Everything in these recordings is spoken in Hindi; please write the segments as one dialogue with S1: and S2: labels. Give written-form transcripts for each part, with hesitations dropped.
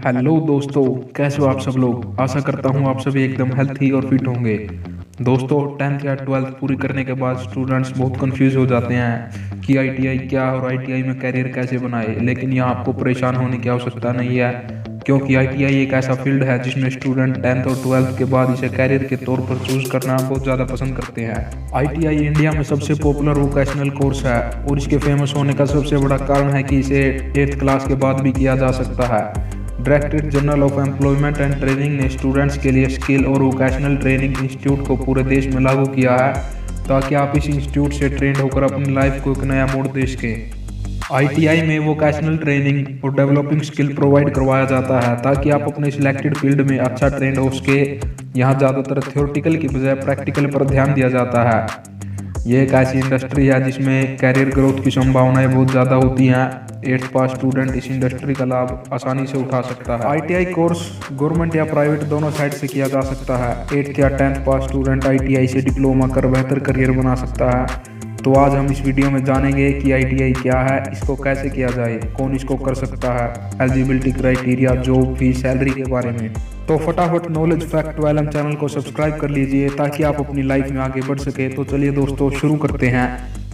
S1: हेलो दोस्तों, कैसे हो आप सब लोग। आशा करता हूँ आप सभी एकदम हेल्थी और फिट होंगे। दोस्तों, 10th या 12th पूरी करने के बाद स्टूडेंट्स बहुत कंफ्यूज हो जाते हैं कि आईटीआई क्या और आईटीआई में करियर कैसे बनाए। लेकिन यहाँ आपको परेशान होने की आवश्यकता नहीं है, क्योंकि आईटीआई एक ऐसा फील्ड है जिसमें स्टूडेंट 10th और 12th के बाद इसे करियर के तौर पर चूज करना बहुत ज़्यादा पसंद करते हैं। आईटीआई इंडिया में सबसे पॉपुलर वोकेशनल कोर्स है और इसके फेमस होने का सबसे बड़ा कारण है कि इसे 8th क्लास के बाद भी किया जा सकता है। Directorate general of employment and training ने स्टूडेंट्स के लिए स्किल और वोकेशनल ट्रेनिंग इंस्टीट्यूट को पूरे देश में लागू किया है, ताकि आप इस इंस्टीट्यूट से ट्रेंड होकर अपनी लाइफ को एक नया मोड़ दे सकें। आईटीआई में वोकेशनल ट्रेनिंग और डेवलपिंग स्किल प्रोवाइड करवाया जाता है, ताकि आप अपने सिलेक्टेड फील्ड में अच्छा ट्रेंड हो सके। यहाँ ज़्यादातर थ्योरेटिकल की बजाय प्रैक्टिकल पर ध्यान दिया जाता है। ये एक ऐसी इंडस्ट्री है जिसमें कैरियर ग्रोथ की संभावनाएं बहुत ज़्यादा होती हैं। 8th पास स्टूडेंट इस इंडस्ट्री का लाभ आसानी से उठा सकता है। आईटीआई कोर्स गवर्नमेंट या प्राइवेट दोनों साइड से किया जा सकता है। 8th या 10th पास स्टूडेंट आईटीआई से डिप्लोमा कर बेहतर करियर बना सकता है। तो आज हम इस वीडियो में जानेंगे कि आईटीआई क्या है, इसको कैसे किया जाए, कौन इसको कर सकता है, eligibility criteria, job fees, salary के बारे में। तो फटाफट नॉलेज फैक्ट वालम चैनल को सब्सक्राइब कर लीजिए ताकि आप अपनी लाइफ में आगे बढ़ सके। तो चलिए दोस्तों, शुरू करते हैं।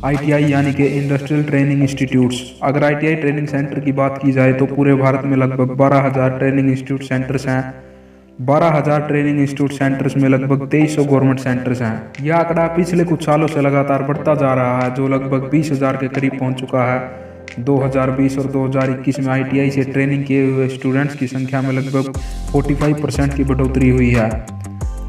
S1: आईटीआई यानी कि इंडस्ट्रियल ट्रेनिंग इंस्टीट्यूट्स। अगर आईटीआई ट्रेनिंग सेंटर की बात की जाए तो पूरे भारत में लगभग 12,000 ट्रेनिंग इंस्टीट्यूट सेंटर्स हैं। 12,000 ट्रेनिंग इंस्टीट्यूट सेंटर्स में लगभग 2300 गवर्नमेंट सेंटर्स हैं। यह आंकड़ा पिछले कुछ सालों से लगातार बढ़ता जा रहा है, जो लगभग 20,000 के करीब पहुंच चुका है। 2020 और 2021 में आईटीआई से ट्रेनिंग किए हुए स्टूडेंट्स की संख्या में लगभग 45% की बढ़ोतरी हुई है,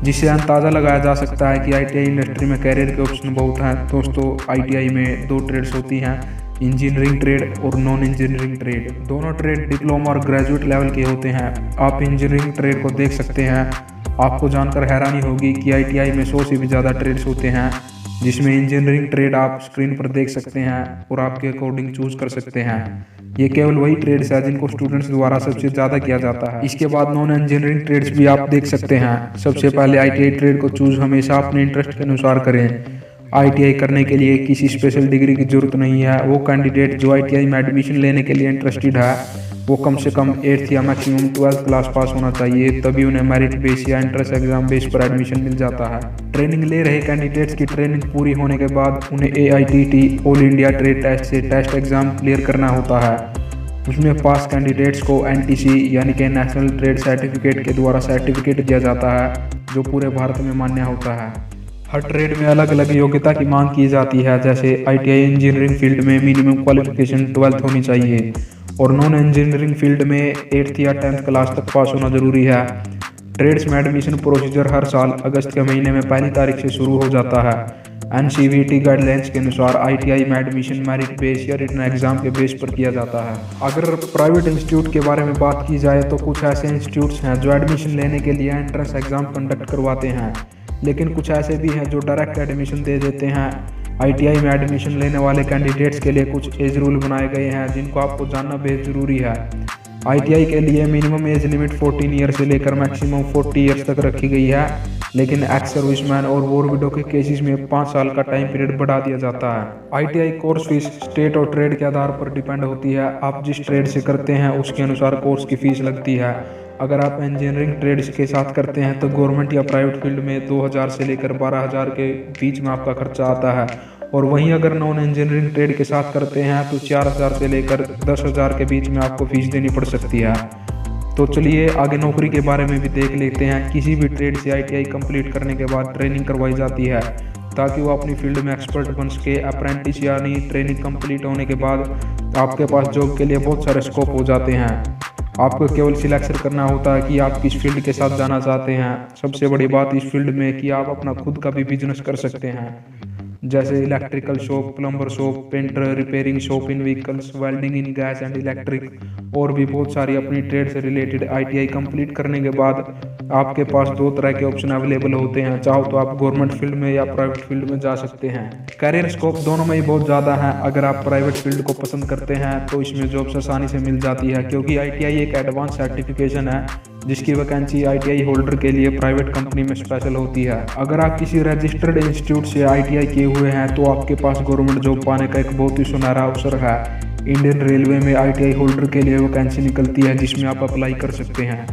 S1: जिससे अंदाज़ा लगाया जा सकता है कि आईटीआई इंडस्ट्री में कैरियर के ऑप्शन बहुत हैं। दोस्तों, आईटीआई में 2 ट्रेड्स होती हैं, इंजीनियरिंग ट्रेड और नॉन इंजीनियरिंग ट्रेड। दोनों ट्रेड डिप्लोमा और ग्रेजुएट लेवल के होते हैं। आप इंजीनियरिंग ट्रेड को देख सकते हैं। आपको जानकर हैरानी होगी कि आईटीआई में 100 से भी ज़्यादा ट्रेड्स होते हैं, जिसमें इंजीनियरिंग ट्रेड आप स्क्रीन पर देख सकते हैं और आपके अकॉर्डिंग चूज कर सकते हैं। ये केवल वही ट्रेड्स है जिनको स्टूडेंट्स द्वारा सबसे ज़्यादा किया जाता है। इसके बाद नॉन इंजीनियरिंग ट्रेड्स भी आप देख सकते हैं। सबसे पहले आईटीआई ट्रेड को चूज हमेशा अपने इंटरेस्ट के अनुसार करें। आईटीआई करने के लिए किसी स्पेशल डिग्री की जरूरत नहीं है। वो कैंडिडेट जो आईटीआई में एडमिशन लेने के लिए इंटरेस्टेड है, वो कम से कम 8th या मैक्सिमम 12th क्लास पास होना चाहिए, तभी उन्हें मेरिट बेस या एंट्रेंस एग्जाम बेस पर एडमिशन मिल जाता है। ट्रेनिंग ले रहे कैंडिडेट्स की ट्रेनिंग पूरी होने के बाद उन्हें AITT all India trade test से टेस्ट एग्जाम क्लियर करना होता है। उसमें पास कैंडिडेट्स को NTC यानी कि नेशनल ट्रेड सर्टिफिकेट के द्वारा सर्टिफिकेट दिया जाता है, जो पूरे भारत में मान्य होता है। हर ट्रेड में अलग अलग योग्यता की मांग की जाती है। जैसे आईटीआई इंजीनियरिंग फील्ड में मिनिमम क्वालिफिकेशन 12th होनी चाहिए और नॉन इंजीनियरिंग फील्ड में 8th या 10th क्लास तक पास होना जरूरी है। ट्रेड्स में एडमिशन प्रोसीजर हर साल अगस्त के महीने में पहली तारीख से शुरू हो जाता है। NCVT गाइडलाइंस के अनुसार आईटीआई में एडमिशन मेरिट बेस या रिटन एग्जाम के बेस पर किया जाता है। अगर प्राइवेट इंस्टीट्यूट के बारे में बात की जाए तो कुछ ऐसे इंस्टीट्यूट्स हैं जो एडमिशन लेने के लिए एंट्रेंस एग्जाम कंडक्ट करवाते हैं, लेकिन कुछ ऐसे भी हैं जो डायरेक्ट एडमिशन दे देते हैं। आईटीआई में एडमिशन लेने वाले कैंडिडेट्स के लिए कुछ एज रूल बनाए गए हैं, जिनको आपको जानना बेहद ज़रूरी है। आईटीआई के लिए मिनिमम एज लिमिट 14 ईयर से लेकर मैक्सिमम 40 ईयर्स तक रखी गई है, लेकिन एक्स सर्विसमैन और वॉर विडो के केसेस में 5 साल का टाइम पीरियड बढ़ा दिया जाता है। आईटीआई कोर्स फीस स्टेट और ट्रेड के आधार पर डिपेंड होती है। आप जिस ट्रेड से करते हैं उसके अनुसार कोर्स की फीस लगती है। अगर आप इंजीनियरिंग ट्रेड्स के साथ करते हैं तो गवर्नमेंट या प्राइवेट फील्ड में 2,000 से लेकर 12,000 के बीच में आपका खर्चा आता है, और वहीं अगर नॉन इंजीनियरिंग ट्रेड के साथ करते हैं तो 4,000 से लेकर 10,000 के बीच में आपको फीस देनी पड़ सकती है। तो चलिए आगे नौकरी के बारे में भी देख लेते हैं। किसी भी ट्रेड से आईटीआई कंप्लीट करने के बाद ट्रेनिंग करवाई जाती है, ताकि वो अपनी फील्ड में एक्सपर्ट बन सके। अप्रेंटिस यानी ट्रेनिंग कंप्लीट होने के बाद आपके पास जॉब के लिए बहुत सारे स्कोप हो जाते हैं। आपको केवल सिलेक्शन करना होता है कि आप किस फील्ड के साथ जाना चाहते हैं। सबसे बड़ी बात इस फील्ड में कि आप अपना खुद का भी बिजनेस कर सकते हैं, जैसे electrical shop, plumber shop, painter, repairing shop in vehicles, welding in gas and electric, और भी बहुत सारी अपनी ट्रेड से रिलेटेड। आईटीआई कंप्लीट करने के बाद आपके पास 2 तरह के ऑप्शन अवेलेबल होते हैं। चाहो तो आप गवर्नमेंट फील्ड में या प्राइवेट फील्ड में जा सकते हैं। करियर स्कोप दोनों में ही बहुत ज़्यादा है। अगर आप प्राइवेट फील्ड को पसंद करते हैं तो इसमें जॉब्स आसानी से मिल जाती है, क्योंकि आईटीआई एक एडवांस सर्टिफिकेशन है जिसकी वैकेंसी आईटीआई होल्डर के लिए प्राइवेट कंपनी में स्पेशल होती है। अगर आप किसी रजिस्टर्ड इंस्टीट्यूट से आईटीआई किए हुए हैं तो आपके पास गवर्नमेंट जॉब पाने का एक बहुत ही सुनहरा अवसर है। इंडियन रेलवे में ITI होल्डर के लिए वैकेंसी निकलती है जिसमें आप अप्लाई कर सकते हैं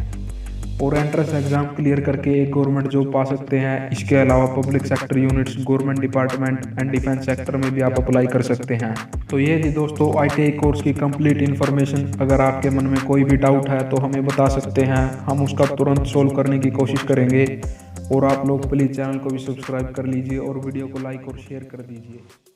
S1: और एंट्रेंस एग्जाम क्लियर करके एक गवर्नमेंट जॉब पा सकते हैं। इसके अलावा public sector units, government department and defence sector में भी आप अप्लाई कर सकते हैं। तो ये थी दोस्तों ITI कोर्स की कंप्लीट इन्फॉर्मेशन। अगर आपके मन में कोई भी डाउट है तो हमें बता सकते हैं, हम उसका तुरंत सोल्व करने की कोशिश करेंगे। और आप लोग प्लीज़ चैनल को भी सब्सक्राइब कर लीजिए और वीडियो को लाइक और शेयर कर दीजिए।